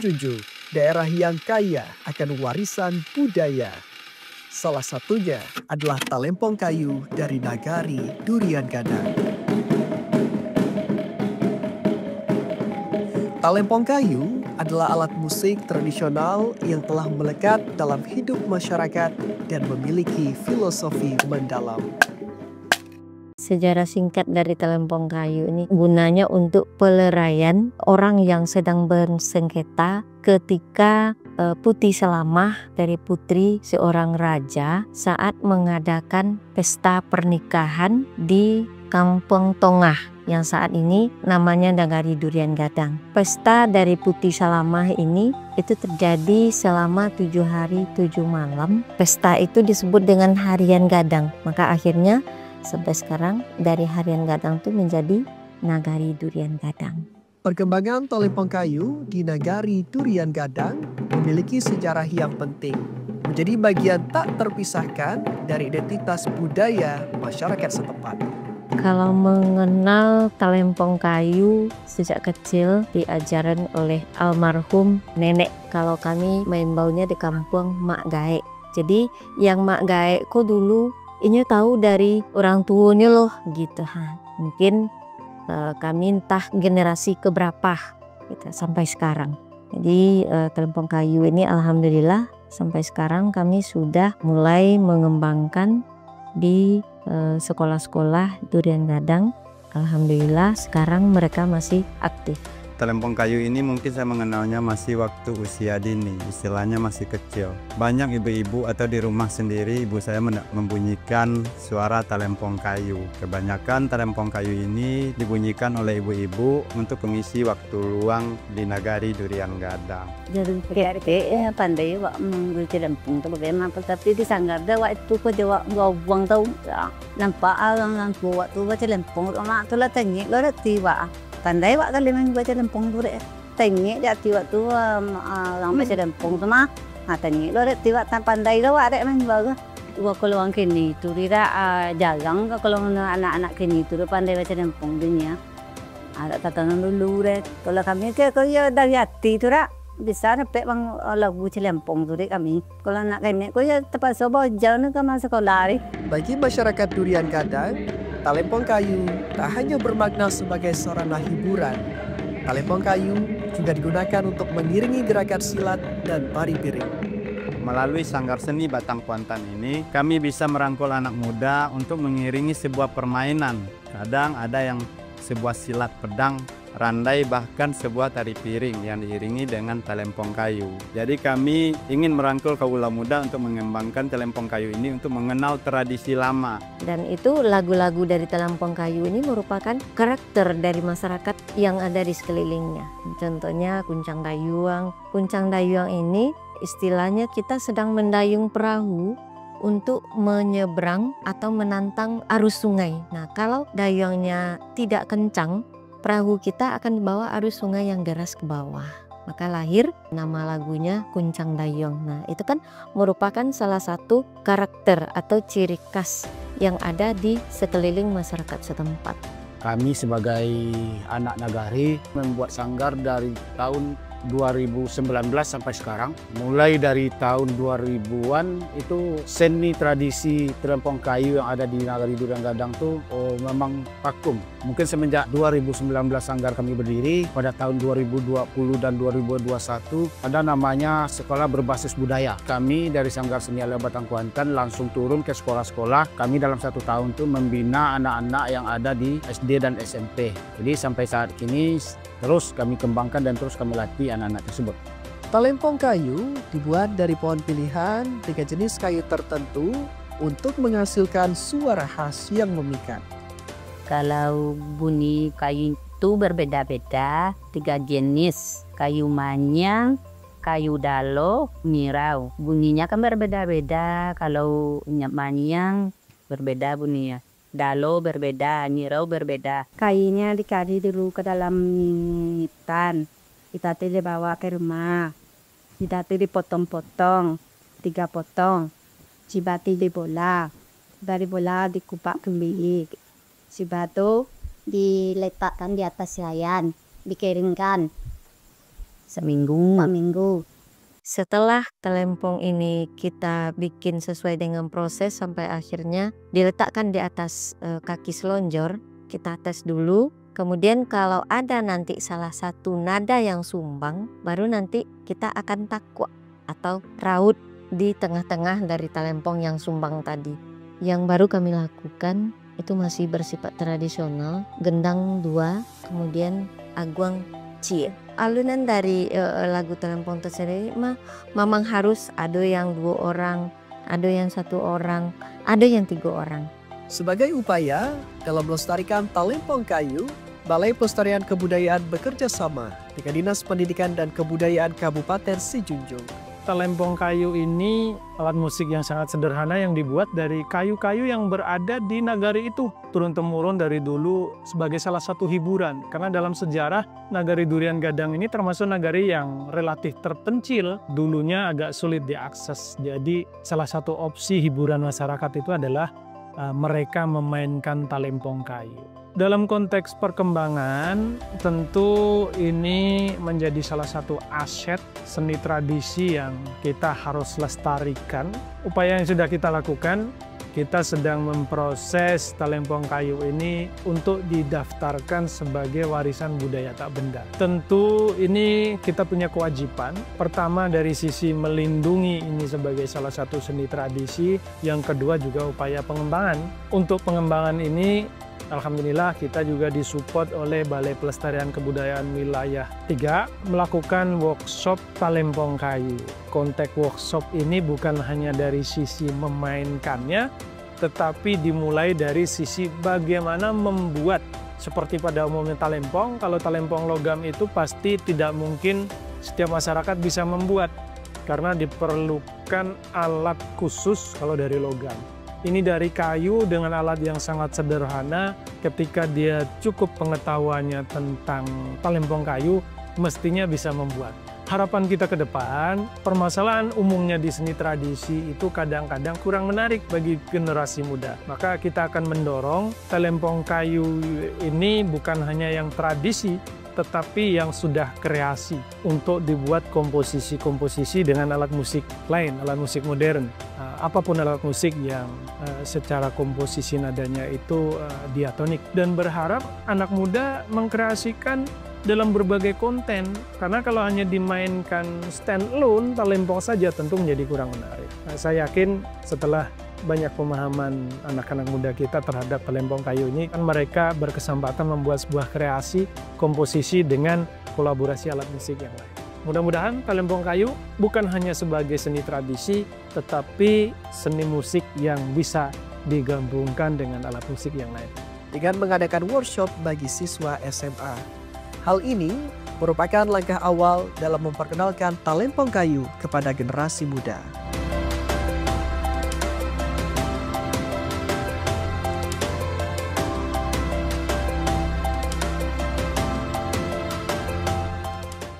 menjunjung daerah yang kaya akan warisan budaya. Salah satunya adalah Talempong Kayu dari Nagari Durian Gadang. Talempong kayu adalah alat musik tradisional yang telah melekat dalam hidup masyarakat dan memiliki filosofi mendalam. Sejarah singkat dari Talempong Kayu ini gunanya untuk peleraian orang yang sedang bersengketa ketika Putih Selamah dari putri seorang raja saat mengadakan pesta pernikahan di Kampung Tongah yang saat ini namanya Nagari Durian Gadang. Pesta dari Putih Selamah ini itu terjadi selama 7 hari 7 malam. Pesta itu disebut dengan Harian Gadang. Maka akhirnya sampai sekarang dari Harian Gadang itu menjadi Nagari Durian Gadang. Perkembangan Talempong Kayu di Nagari Durian Gadang memiliki sejarah yang penting, menjadi bagian tak terpisahkan dari identitas budaya masyarakat setempat. Kalau mengenal Talempong Kayu sejak kecil diajaran oleh almarhum nenek. Kalau kami main baunya di kampung Mak Gaek. Jadi yang Mak Gaek kok dulu ini tahu dari orang tuanya loh gitu. Mungkin kami entah generasi keberapa gitu, sampai sekarang. Jadi Talempong Kayu ini alhamdulillah sampai sekarang kami sudah mulai mengembangkan di sekolah-sekolah Durian Gadang. Alhamdulillah sekarang mereka masih aktif. Talempong Kayu ini mungkin saya mengenalnya masih waktu usia dini, istilahnya masih kecil. Banyak ibu-ibu atau di rumah sendiri ibu saya membunyikan suara Talempong Kayu. Kebanyakan Talempong Kayu ini dibunyikan oleh ibu-ibu untuk mengisi waktu luang di Nagari Durian Gadang. Jadi pandai wak menguji lempung tu bagaimana, tapi di Sanggarda waktu itu dia wak buang tahu nampak orang buat tu baca lempung, orang tu lah tanya lo dah tiba. Pandai wak kali main baca lempung tu deh. Tengok dia tiba tu orang baca lempung tu mah. Tengok lo deh tiba tan pandai lo wak deh main baga. Wak kalau orang kini tu dia jarang kalau anak-anak kini tu pandai baca lempung dunia. Ada tatanan dulu deh. Kalau kami ke kalau ya dari hati tu dah bisa dapat bang lagu Cilempong tu deh kami. Kalau anak kini kalau ya terpaksa bawa jalan ke masa sekolah deh. Bagi masyarakat Durian Gadang, Talempong Kayu tak hanya bermakna sebagai sarana hiburan. Talempong Kayu juga digunakan untuk mengiringi gerakan silat dan tari piring. Melalui Sanggar Seni Batang Kuantan ini, kami bisa merangkul anak muda untuk mengiringi sebuah permainan. Kadang ada yang sebuah silat pedang, randai, bahkan sebuah tari piring yang diiringi dengan Talempong Kayu. Jadi kami ingin merangkul kaula muda untuk mengembangkan Talempong Kayu ini untuk mengenal tradisi lama. Dan itu lagu-lagu dari Talempong Kayu ini merupakan karakter dari masyarakat yang ada di sekelilingnya. Contohnya Kuncang Dayuang. Kuncang Dayuang ini istilahnya kita sedang mendayung perahu untuk menyeberang atau menantang arus sungai. Nah, kalau dayungnya tidak kencang, perahu kita akan dibawa arus sungai yang deras ke bawah. Maka lahir nama lagunya Kuncang Dayung. Nah, itu kan merupakan salah satu karakter atau ciri khas yang ada di sekeliling masyarakat setempat. Kami sebagai anak Nagari membuat sanggar dari tahun 2019 sampai sekarang. Mulai dari tahun 2000-an itu seni tradisi Talempong Kayu yang ada di Nagari Durian Gadang tuh memang vakum. Mungkin semenjak 2019 sanggar kami berdiri, pada tahun 2020 dan 2021 ada namanya Sekolah Berbasis Budaya. Kami dari Sanggar Seni Alia Batang Kuantan langsung turun ke sekolah-sekolah. Kami dalam 1 tahun tuh membina anak-anak yang ada di SD dan SMP. Jadi sampai saat ini terus kami kembangkan dan terus kami latih anak-anak tersebut. Talempong kayu dibuat dari pohon pilihan dengan jenis kayu tertentu untuk menghasilkan suara khas yang memikat. Kalau bunyi kayu itu berbeda-beda, 3 jenis. Kayu manyang, kayu dalo, nirau. Bunyinya kan berbeda-beda. Kalau manyang berbeda bunyinya. Dalo berbeda, nirau berbeda. Kayunya dikali dulu ke dalam tan. Kita dibawa ke rumah. Kita dipotong-potong, 3 potong. Cibati dibola. Dari bola dikupak kembali. Si batu diletakkan di atas layan, dikeringkan. seminggu, 4 minggu. Setelah talempong ini kita bikin sesuai dengan proses sampai akhirnya diletakkan di atas kaki selonjor, kita tes dulu. Kemudian kalau ada nanti salah satu nada yang sumbang, baru nanti kita akan takwa atau raut di tengah-tengah dari talempong yang sumbang tadi. Yang baru kami lakukan itu masih bersifat tradisional, gendang 2, kemudian aguang cie. Alunan dari lagu talempong tersendiri memang harus ada yang 2 orang, ada yang 1 orang, ada yang 3 orang. Sebagai upaya dalam melestarikan talempong kayu, Balai Pelestarian Kebudayaan bekerja sama dengan Dinas Pendidikan dan Kebudayaan Kabupaten Sijunjung. Talempong kayu ini alat musik yang sangat sederhana yang dibuat dari kayu-kayu yang berada di nagari itu. Turun-temurun dari dulu sebagai salah satu hiburan. Karena dalam sejarah nagari Durian Gadang ini termasuk nagari yang relatif terpencil. Dulunya agak sulit diakses. Jadi salah satu opsi hiburan masyarakat itu adalah mereka memainkan talempong kayu. Dalam konteks perkembangan, tentu ini menjadi salah satu aset seni tradisi yang kita harus lestarikan. Upaya yang sudah kita lakukan, kita sedang memproses talempong kayu ini untuk didaftarkan sebagai warisan budaya tak benda. Tentu ini kita punya kewajiban. Pertama dari sisi melindungi ini sebagai salah satu seni tradisi, yang kedua juga upaya pengembangan. Untuk pengembangan ini, alhamdulillah kita juga disupport oleh Balai Pelestarian Kebudayaan Wilayah 3 melakukan workshop talempong kayu. Konteks workshop ini bukan hanya dari sisi memainkannya, tetapi dimulai dari sisi bagaimana membuat. Seperti pada umumnya talempong, kalau talempong logam itu pasti tidak mungkin setiap masyarakat bisa membuat, karena diperlukan alat khusus kalau dari logam. Ini dari kayu dengan alat yang sangat sederhana. Ketika dia cukup pengetahuannya tentang talempong kayu, mestinya bisa membuat. Harapan kita ke depan, permasalahan umumnya di seni tradisi itu kadang-kadang kurang menarik bagi generasi muda. Maka kita akan mendorong talempong kayu ini bukan hanya yang tradisi, tetapi yang sudah kreasi untuk dibuat komposisi-komposisi dengan alat musik lain, alat musik modern. Apapun alat musik yang secara komposisi nadanya itu diatonik. Dan berharap anak muda mengkreasikan dalam berbagai konten, karena kalau hanya dimainkan stand alone, talempong saja tentu menjadi kurang menarik. Saya yakin setelah banyak pemahaman anak-anak muda kita terhadap talempong kayu ini, kan mereka berkesempatan membuat sebuah kreasi komposisi dengan kolaborasi alat musik yang lain. Mudah-mudahan talempong kayu bukan hanya sebagai seni tradisi, tetapi seni musik yang bisa digabungkan dengan alat musik yang lain. Dengan mengadakan workshop bagi siswa SMA. Hal ini merupakan langkah awal dalam memperkenalkan talempong kayu kepada generasi muda.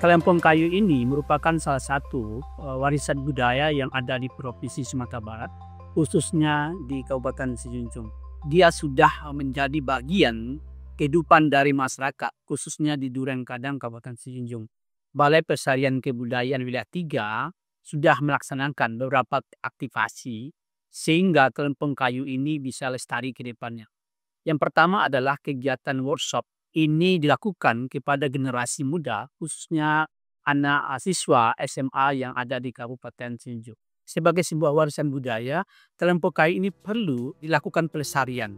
Talempong kayu ini merupakan salah satu warisan budaya yang ada di Provinsi Sumatera Barat, khususnya di Kabupaten Sijunjung. Dia sudah menjadi bagian kehidupan dari masyarakat, khususnya di Durian Gadang, Kabupaten Sijunjung. Balai Pelestarian Kebudayaan Wilayah 3 sudah melaksanakan beberapa aktivasi sehingga talempong kayu ini bisa lestari ke depannya. Yang pertama adalah kegiatan workshop. Ini dilakukan kepada generasi muda, khususnya anak siswa SMA yang ada di Kabupaten Sijunjung. Sebagai sebuah warisan budaya, talempong kayu ini perlu dilakukan pelestarian.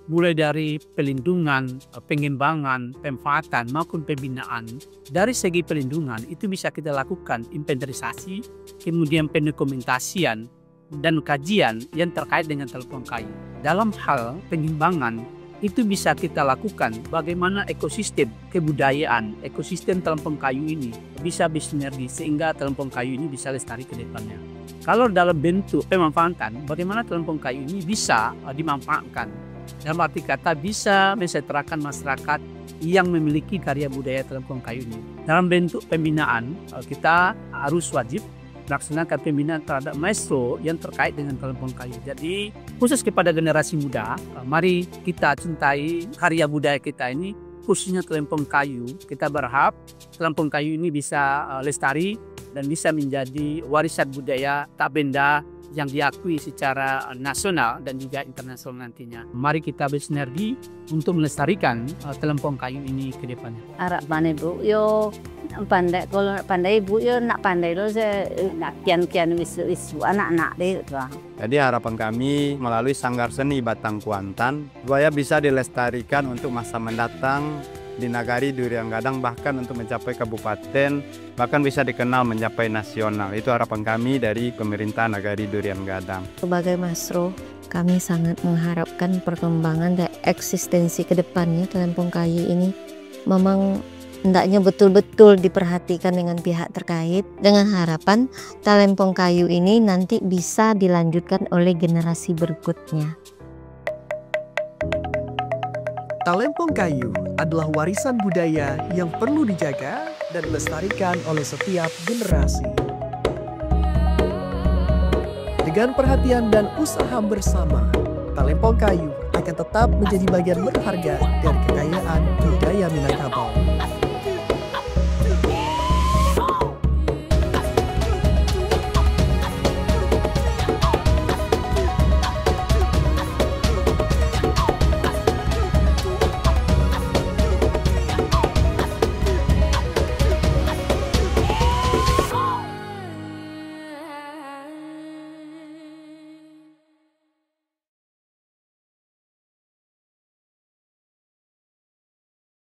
Mulai dari pelindungan, pengembangan, pemanfaatan maupun pembinaan. Dari segi pelindungan itu bisa kita lakukan inventarisasi, kemudian pendokumentasian dan kajian yang terkait dengan talempong kayu. Dalam hal pengembangan, itu bisa kita lakukan bagaimana ekosistem kebudayaan, ekosistem talempong kayu ini bisa bersinergi sehingga talempong kayu ini bisa lestari ke depannya. Kalau dalam bentuk pemanfaatan, bagaimana talempong kayu ini bisa dimanfaatkan. Dalam arti kata bisa mesejahterakan masyarakat yang memiliki karya budaya talempong kayu ini. Dalam bentuk pembinaan, kita harus wajib melaksanakan pembinaan terhadap maestro yang terkait dengan talempong kayu. Jadi khusus kepada generasi muda, mari kita cintai karya budaya kita ini, khususnya Telempong Kayu. Kita berharap Telempong Kayu ini bisa lestari dan bisa menjadi warisan budaya tak benda yang diakui secara nasional dan juga internasional nantinya. Mari kita bersinergi untuk melestarikan Telempong Kayu ini ke depannya. Harapan Ibu yo pandai, kalau pandai Ibu yo nak pandai lo saya nak kian wis anak-anak deh tuh. Jadi harapan kami melalui Sanggar Seni Batang Kuantan supaya bisa dilestarikan untuk masa mendatang di Nagari Durian Gadang, bahkan untuk mencapai kabupaten, bahkan bisa dikenal mencapai nasional. Itu harapan kami dari pemerintah Nagari Durian Gadang. Sebagai Masro, kami sangat mengharapkan perkembangan dan eksistensi ke depannya Telempong Kayu ini memang hendaknya betul-betul diperhatikan dengan pihak terkait, dengan harapan Telempong Kayu ini nanti bisa dilanjutkan oleh generasi berikutnya. Telempong Kayu adalah warisan budaya yang perlu dijaga dan dilestarikan oleh setiap generasi. Dengan perhatian dan usaha bersama, Telempong Kayu akan tetap menjadi bagian berharga dari kekayaan budaya Minangkabau.